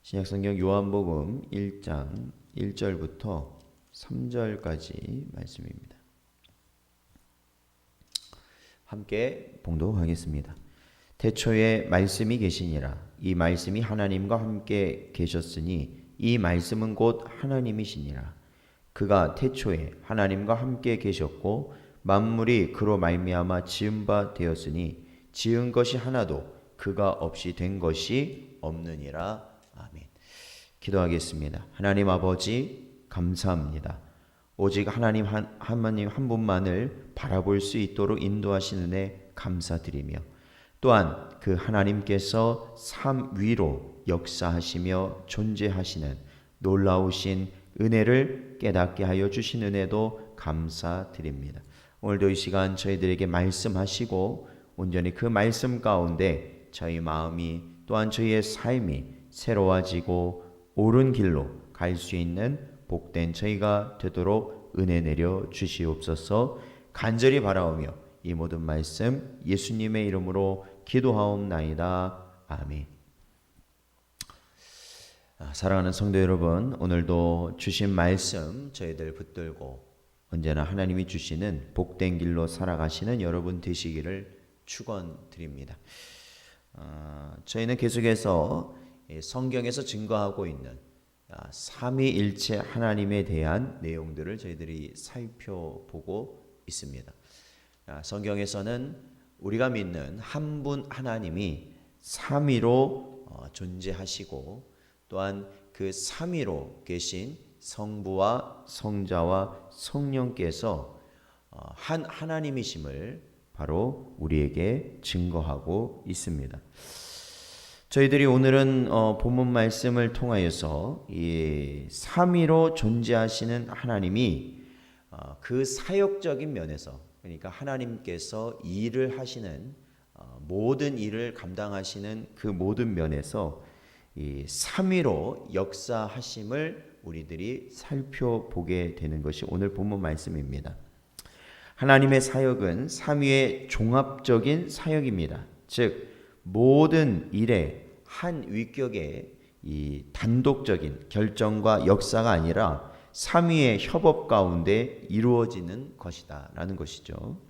신약성경 요한복음 1장 1절부터 3절까지 말씀입니다. 함께 봉독하겠습니다. 태초에 말씀이 계시니라. 이 말씀이 하나님과 함께 계셨으니 이 말씀은 곧 하나님이시니라. 그가 태초에 하나님과 함께 계셨고 만물이 그로 말미암아 지은 바 되었으니 지은 것이 하나도 그가 없이 된 것이 없느니라. 아멘. 기도하겠습니다. 하나님 아버지 감사합니다. 오직 하나님 한 분만을 바라볼 수 있도록 인도하시는 은혜 감사드리며 또한 그 하나님께서 삶 위로 역사하시며 존재하시는 놀라우신 은혜를 깨닫게 하여 주신 은혜도 감사드립니다. 오늘도 이 시간 저희들에게 말씀하시고 온전히 그 말씀 가운데 저희 마음이 또한 저희의 삶이 새로워지고 옳은 길로 갈 수 있는 복된 저희가 되도록 은혜 내려 주시옵소서. 간절히 바라오며 이 모든 말씀 예수님의 이름으로 기도하옵나이다. 아멘. 사랑하는 성도 여러분, 오늘도 주신 말씀 저희들 붙들고 언제나 하나님이 주시는 복된 길로 살아가시는 여러분 되시기를 축원드립니다. 저희는 계속해서 성경에서 증거하고 있는 삼위일체 하나님에 대한 내용들을 저희들이 살펴보고 있습니다. 성경에서는 우리가 믿는 한 분 하나님이 삼위로 존재하시고 또한 그 삼위로 계신 성부와 성자와 성령께서 한 하나님이심을 바로 우리에게 증거하고 있습니다. 저희들이 오늘은 본문 말씀을 통하여서 이 삼위로 존재하시는 하나님이 그 사역적인 면에서, 그러니까 하나님께서 일을 하시는 모든 일을 감당하시는 그 모든 면에서 이 삼위로 역사하심을 우리들이 살펴보게 되는 것이 오늘 본문 말씀입니다. 하나님의 사역은 삼위의 종합적인 사역입니다. 즉 모든 일에 한 위격의 이 단독적인 결정과 역사가 아니라 삼위의 협업 가운데 이루어지는 것이다라는 것이죠.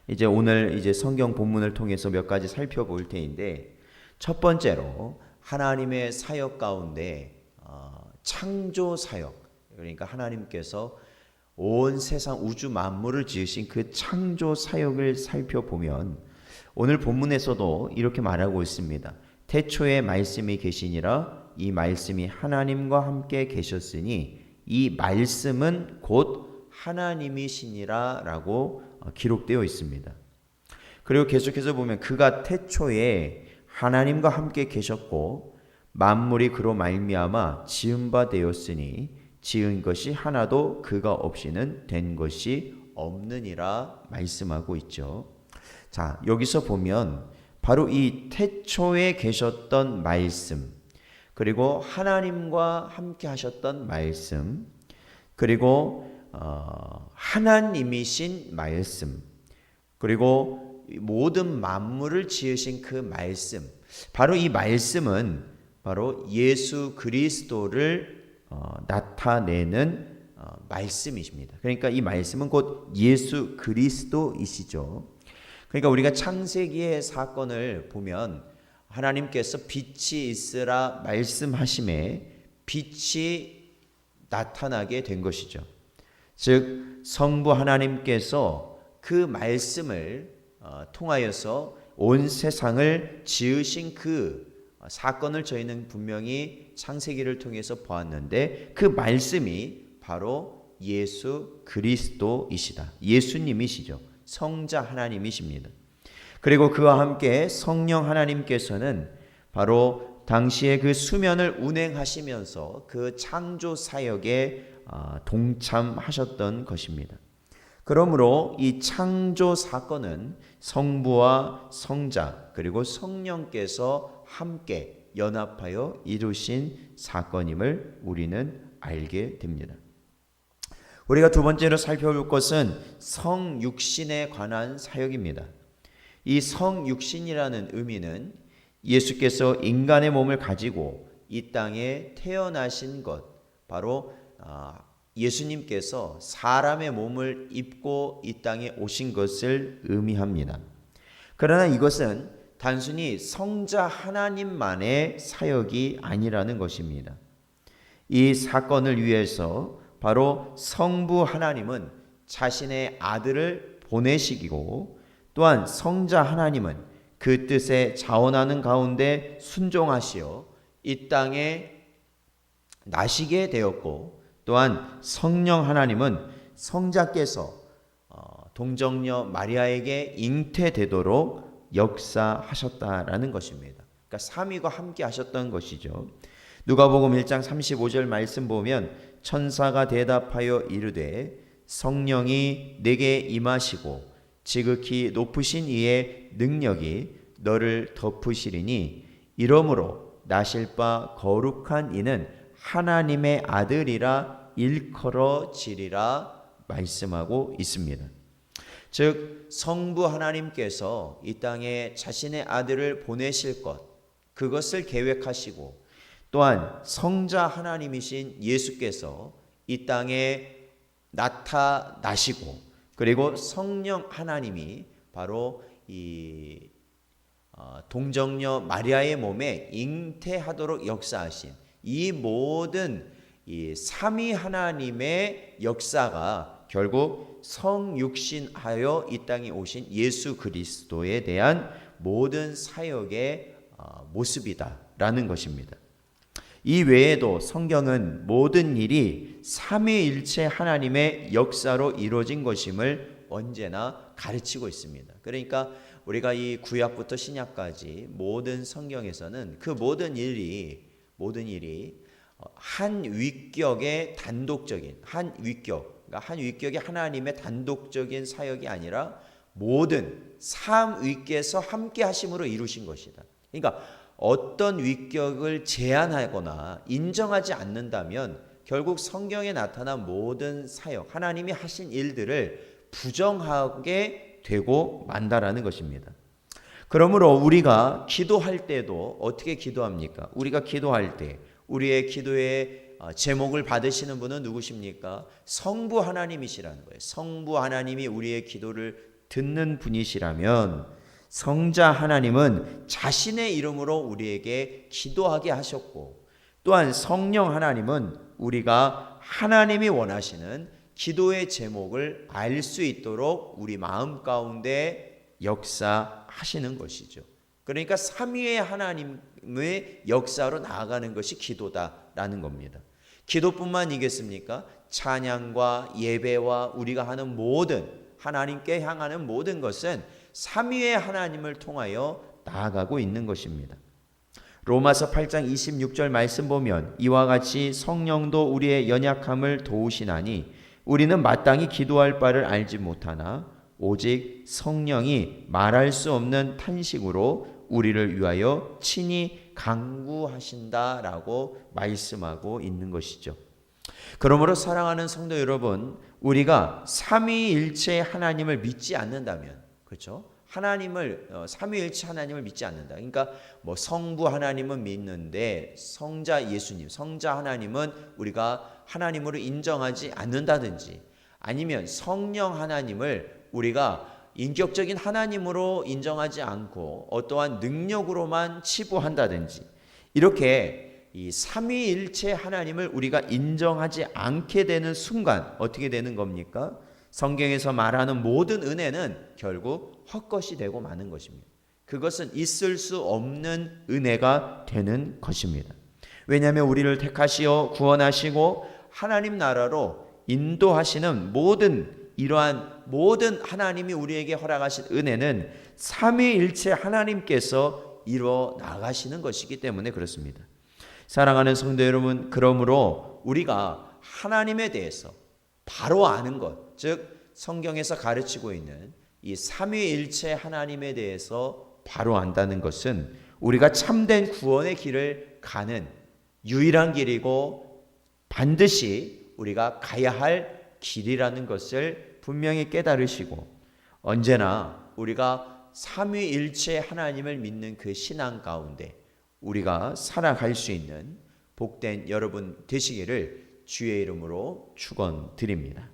이제 오늘 성경 본문을 통해서 몇 가지 살펴볼 텐데, 첫 번째로 하나님의 사역 가운데 창조 사역, 그러니까 하나님께서 온 세상 우주 만물을 지으신 그 창조 사역을 살펴보면 오늘 본문에서도 이렇게 말하고 있습니다. 태초에 말씀이 계시니라. 이 말씀이 하나님과 함께 계셨으니 이 말씀은 곧 하나님이시니라 라고 기록되어 있습니다. 그리고 계속해서 보면 그가 태초에 하나님과 함께 계셨고 만물이 그로 말미암아 지은 바 되었으니 지은 것이 하나도 그가 없이는 된 것이 없느니라 말씀하고 있죠. 자, 여기서 보면 바로 이 태초에 계셨던 말씀, 그리고 하나님과 함께 하셨던 말씀, 그리고 하나님이신 말씀, 그리고 모든 만물을 지으신 그 말씀, 바로 이 말씀은 바로 예수 그리스도를 나타내는 말씀이십니다. 그러니까 이 말씀은 곧 예수 그리스도이시죠. 그러니까 우리가 창세기의 사건을 보면 하나님께서 빛이 있으라 말씀하심에 빛이 나타나게 된 것이죠. 즉 성부 하나님께서 그 말씀을 통하여서 온 세상을 지으신 그 사건을 저희는 분명히 창세기를 통해서 보았는데, 그 말씀이 바로 예수 그리스도이시다. 예수님이시죠. 성자 하나님이십니다. 그리고 그와 함께 성령 하나님께서는 바로 당시에 그 수면을 운행하시면서 그 창조 사역에 동참하셨던 것입니다. 그러므로 이 창조 사건은 성부와 성자 그리고 성령께서 함께 연합하여 이루신 사건임을 우리는 알게 됩니다. 우리가 두 번째로 살펴볼 것은 성육신에 관한 사역입니다. 이 성육신이라는 의미는 예수께서 인간의 몸을 가지고 이 땅에 태어나신 것, 바로 예수님께서 사람의 몸을 입고 이 땅에 오신 것을 의미합니다. 그러나 이것은 단순히 성자 하나님만의 사역이 아니라는 것입니다. 이 사건을 위해서 바로 성부 하나님은 자신의 아들을 보내시고, 또한 성자 하나님은 그 뜻에 자원하는 가운데 순종하시어 이 땅에 나시게 되었고, 또한 성령 하나님은 성자께서 동정녀 마리아에게 잉태되도록 역사하셨다라는 것입니다. 그러니까 삼위가 함께 하셨던 것이죠. 누가복음 1장 35절 말씀 보면 천사가 대답하여 이르되 성령이 내게 임하시고 지극히 높으신 이의 능력이 너를 덮으시리니 이러므로 나실 바 거룩한 이는 하나님의 아들이라 일컬어지리라 말씀하고 있습니다. 즉 성부 하나님께서 이 땅에 자신의 아들을 보내실 것, 그것을 계획하시고, 또한 성자 하나님이신 예수께서 이 땅에 나타나시고, 그리고 성령 하나님이 바로 이 동정녀 마리아의 몸에 잉태하도록 역사하신 이 모든 이 삼위 하나님의 역사가 결국 성육신하여 이 땅에 오신 예수 그리스도에 대한 모든 사역의 모습이다라는 것입니다. 이 외에도 성경은 모든 일이 삼위일체 하나님의 역사로 이루어진 것임을 언제나 가르치고 있습니다. 그러니까 우리가 이 구약부터 신약까지 모든 성경에서는 그 모든 일이 한 위격의 단독적인 한 위격의 하나님의 단독적인 사역이 아니라 모든 삼위께서 함께 하심으로 이루신 것이다. 그러니까 어떤 위격을 제한하거나 인정하지 않는다면 결국 성경에 나타난 모든 사역, 하나님이 하신 일들을 부정하게 되고 만다라는 것입니다. 그러므로 우리가 기도할 때도 어떻게 기도합니까? 우리가 기도할 때 우리의 기도의 제목을 받으시는 분은 누구십니까? 성부 하나님이시라는 거예요. 성부 하나님이 우리의 기도를 듣는 분이시라면 성자 하나님은 자신의 이름으로 우리에게 기도하게 하셨고, 또한 성령 하나님은 우리가 하나님이 원하시는 기도의 제목을 알 수 있도록 우리 마음 가운데 역사하시는 것이죠. 그러니까 삼위의 하나님의 역사로 나아가는 것이 기도다라는 겁니다. 기도뿐만이겠습니까? 찬양과 예배와 우리가 하는 모든 하나님께 향하는 모든 것은 삼위의 하나님을 통하여 나아가고 있는 것입니다. 로마서 8장 26절 말씀 보면 이와 같이 성령도 우리의 연약함을 도우시나니 우리는 마땅히 기도할 바를 알지 못하나 오직 성령이 말할 수 없는 탄식으로 우리를 위하여 친히 간구하신다라고 말씀하고 있는 것이죠. 그러므로 사랑하는 성도 여러분, 우리가 삼위일체 하나님을 믿지 않는다면, 그렇죠? 삼위일체 하나님을 믿지 않는다. 그러니까 성부 하나님은 믿는데 성자 예수님, 성자 하나님은 우리가 하나님으로 인정하지 않는다든지, 아니면 성령 하나님을 우리가 인격적인 하나님으로 인정하지 않고 어떠한 능력으로만 치부한다든지, 이렇게 이 삼위일체 하나님을 우리가 인정하지 않게 되는 순간 어떻게 되는 겁니까? 성경에서 말하는 모든 은혜는 결국 헛것이 되고 마는 것입니다. 그것은 있을 수 없는 은혜가 되는 것입니다. 왜냐하면 우리를 택하시어 구원하시고 하나님 나라로 인도하시는 이러한 모든 하나님이 우리에게 허락하신 은혜는 삼위일체 하나님께서 이루어 나가시는 것이기 때문에 그렇습니다. 사랑하는 성도 여러분, 그러므로 우리가 하나님에 대해서 바로 아는 것, 즉 성경에서 가르치고 있는 이 삼위일체 하나님에 대해서 바로 안다는 것은 우리가 참된 구원의 길을 가는 유일한 길이고 반드시 우리가 가야 할 길이라는 것을 분명히 깨달으시고, 언제나 우리가 삼위일체 하나님을 믿는 그 신앙 가운데 우리가 살아갈 수 있는 복된 여러분 되시기를 주의 이름으로 축원드립니다.